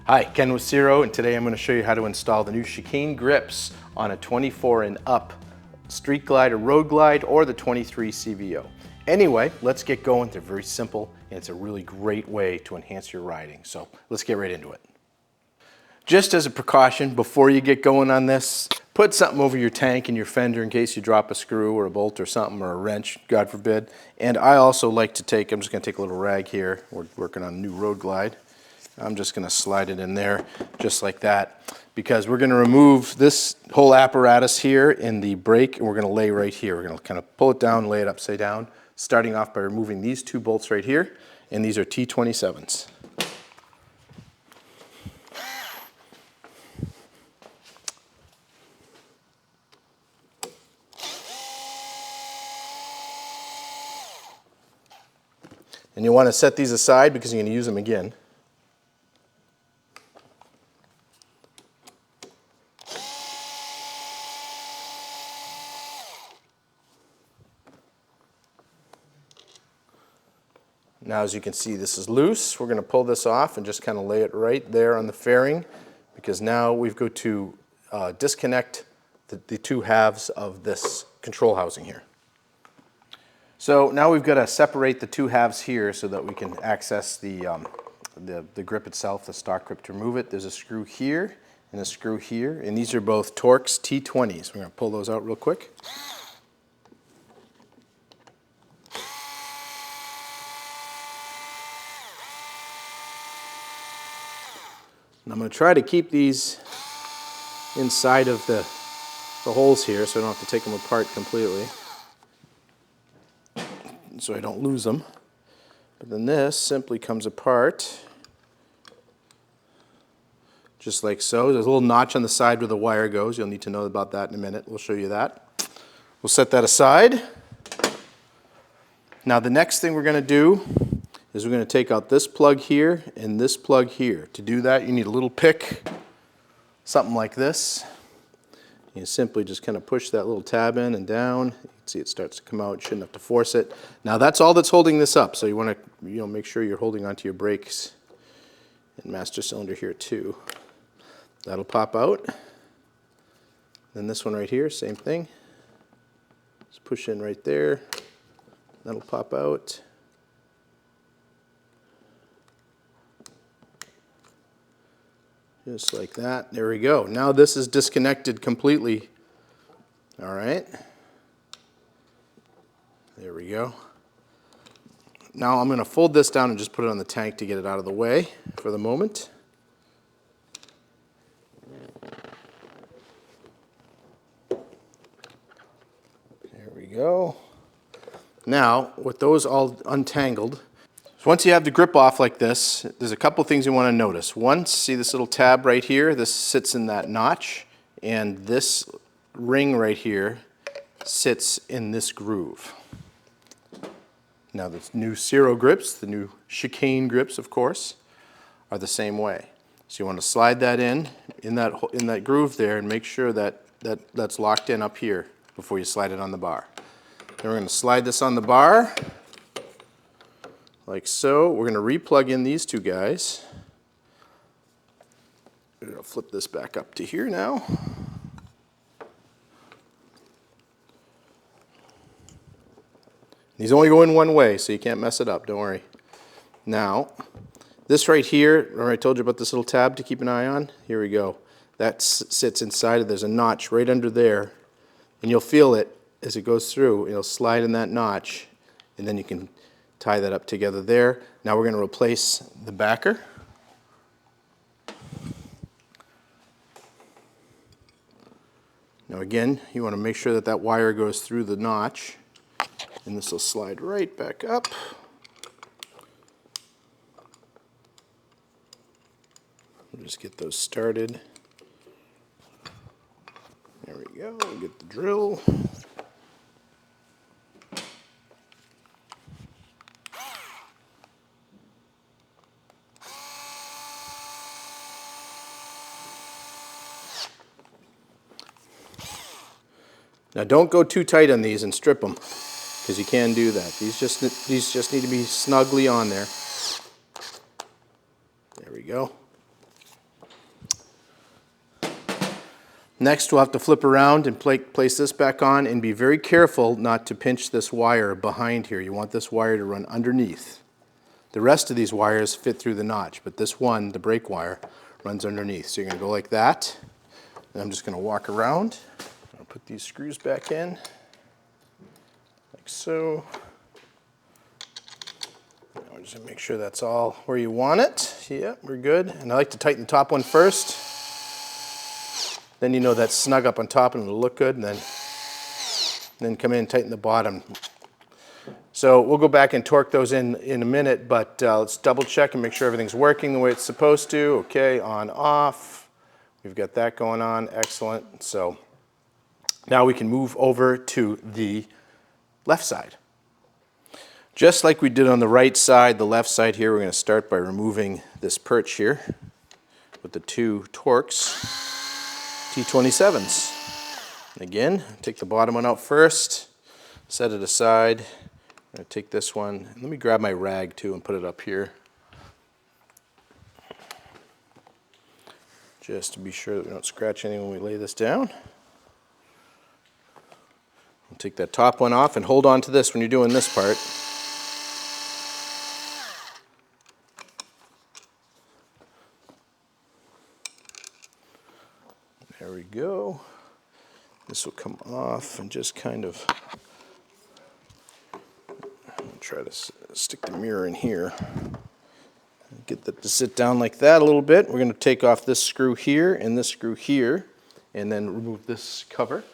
Hi, Ken with Ciro, and today I'm going to show you how to install the new Chicane Grips on a 24 and up street glide or road glide or the 23 CVO. Anyway, let's get going. They're very simple and it's a really great way to enhance your riding. So let's get right into it. Just as a precaution, before you get going on this, put something over your tank and your fender in case you drop a screw or a bolt or something, or a wrench, God forbid. And I also like to take, I'm just going to take a little rag here. We're working on a new road glide. I'm just going to slide it in there just like that, because we're going to remove this whole apparatus here in the brake, and we're going to lay right here. We're going to kind of pull it down, lay it upside down, starting off by removing these two bolts right here, and these are T27s. And you want to set these aside because you're going to use them again. Now, as you can see, this is loose. We're going to pull this off and just kind of lay it right there on the fairing, because now we've got to disconnect the two halves of this control housing here. So now we've got to separate the two halves here so that we can access the grip itself, the stock grip, to remove it. There's a screw here and a screw here, and these are both Torx T20s. We're going to pull those out real quick. And I'm going to try to keep these inside of the holes here so I don't have to take them apart completely, so I don't lose them. But then this simply comes apart just like so. There's a little notch on the side where the wire goes. You'll need to know about that in a minute. We'll show you that. We'll set that aside. Now the next thing we're going to do is we're going to take out this plug here and this plug here. To do that, you need a little pick, something like this. You simply just kind of push that little tab in and down. You can see it starts to come out. You shouldn't have to force it. Now that's all that's holding this up, so you want to make sure you're holding onto your brakes and master cylinder here too. That'll pop out. Then this one right here, same thing. Just push in right there. That'll pop out. Just like that. There we go. Now this is disconnected completely. All right. There we go. Now I'm going to fold this down and just put it on the tank to get it out of the way for the moment. There we go. Now, with those all untangled, once you have the grip off like this, there's a couple things you want to notice. One, see this little tab right here? This sits in that notch, and this ring right here sits in this groove. Now the new Ciro grips, the new Chicane grips, of course, are the same way. So you want to slide that in that groove there, and make sure that that's locked in up here before you slide it on the bar. Then we're going to slide this on the bar like so. We're going to re-plug in these two guys. We're going to flip this back up to here now. These only go in one way, so you can't mess it up, don't worry. Now, this right here, remember I told you about this little tab to keep an eye on? Here we go. That sits inside of, there's a notch right under there, and you'll feel it as it goes through. It'll slide in that notch, and then you can tie that up together there. Now we're going to replace the backer. Now again, you want to make sure that that wire goes through the notch, and this will slide right back up. We'll just get those started. There we go. We'll get the drill. Now don't go too tight on these and strip them, because you can do that. These just need to be snugly on there. There we go. Next, we'll have to flip around and place this back on and be very careful not to pinch this wire behind here. You want this wire to run underneath. The rest of these wires fit through the notch, but this one, the brake wire, runs underneath. So you're going to go like that. And I'm just going to walk around. I'll put these screws back in, like so. Now just make sure that's all where you want it. Yeah, we're good. And I like to tighten the top one first. Then you know that's snug up on top and it'll look good, and then come in and tighten the bottom. So we'll go back and torque those in a minute, but let's double check and make sure everything's working the way it's supposed to. Okay, on, off. We've got that going on, excellent. So now we can move over to the left side. Just like we did on the right side, the left side here, we're going to start by removing this perch here with the two Torx T27s. Again, take the bottom one out first, set it aside. I'm going to take this one, let me grab my rag too and put it up here, just to be sure that we don't scratch anything when we lay this down. I'll take that top one off and hold on to this when you're doing this part. There we go. This will come off and just kind of try to stick the mirror in here. Get that to sit down like that a little bit. We're going to take off this screw here and this screw here and then remove this cover.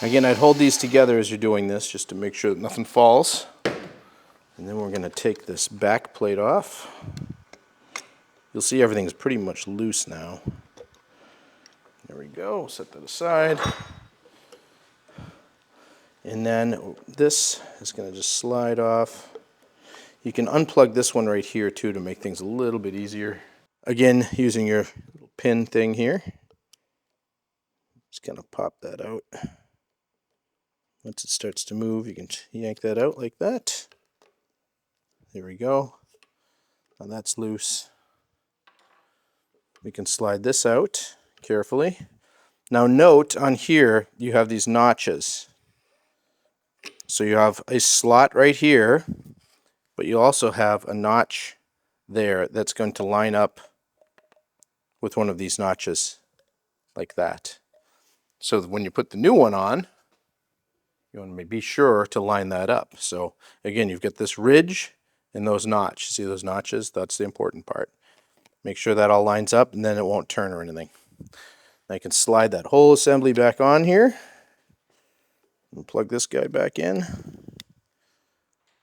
Again, I'd hold these together as you're doing this just to make sure that nothing falls. And then we're going to take this back plate off. You'll see everything's pretty much loose now. There we go, set that aside. And then this is going to just slide off. You can unplug this one right here too to make things a little bit easier. Again, using your little pin thing here. Just kind of pop that out. Once it starts to move, you can yank that out like that. There we go. Now that's loose. We can slide this out carefully. Now note on here, you have these notches. So you have a slot right here, but you also have a notch there that's going to line up with one of these notches like that. So when you put the new one on, you want to be sure to line that up. So again, you've got this ridge and those notches. See those notches? That's the important part. Make sure that all lines up and then it won't turn or anything. I can slide that whole assembly back on here and plug this guy back in.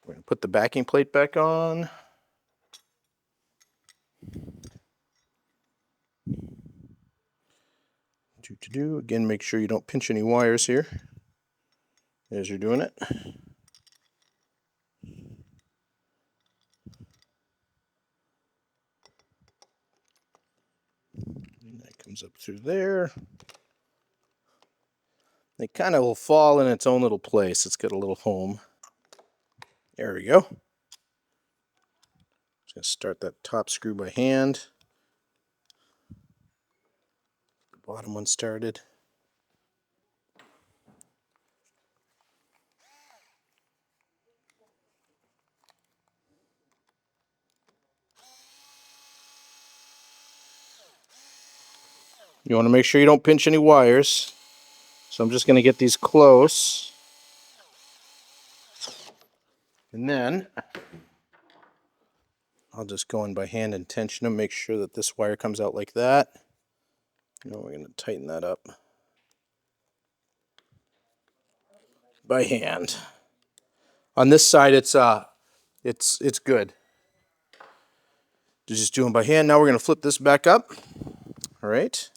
We're going to put the backing plate back on. Again, make sure you don't pinch any wires here as you're doing it. And that comes up through there. It kind of will fall in its own little place. It's got a little home. There we go. Just going to start that top screw by hand. The bottom one started. You want to make sure you don't pinch any wires. So I'm just going to get these close. And then I'll just go in by hand and tension them, make sure that this wire comes out like that. Now we're going to tighten that up by hand. On this side, it's good. Just do them by hand. Now we're going to flip this back up. All right.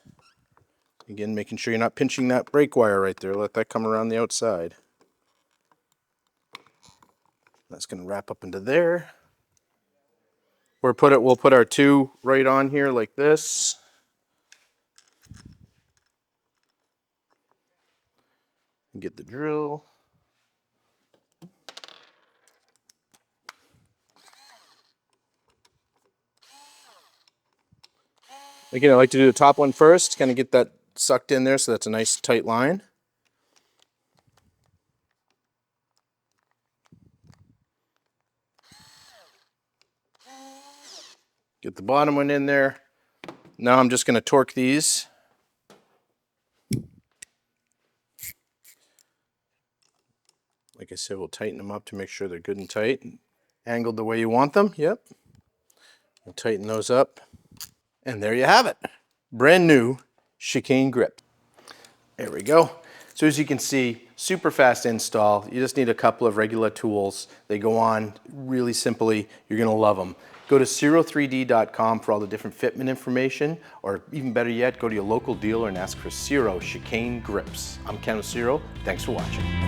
Again, making sure you're not pinching that brake wire right there. Let that come around the outside. That's going to wrap up into there. We'll put our two right on here like this. Get the drill. Again, I like to do the top one first, kind of get that sucked in there so that's a nice tight line. Get the bottom one in there. Now I'm just going to torque these. Like I said, we'll tighten them up to make sure they're good and tight. Angled the way you want them, yep. We'll tighten those up. And there you have it. Brand new Chicane grip. There we go. So as you can see, super fast install. You just need a couple of regular tools. They go on really simply. You're gonna love them. Go to Ciro3D.com for all the different fitment information, or even better yet, go to your local dealer and ask for Ciro Chicane Grips. I'm Ken with Ciro. Thanks for watching.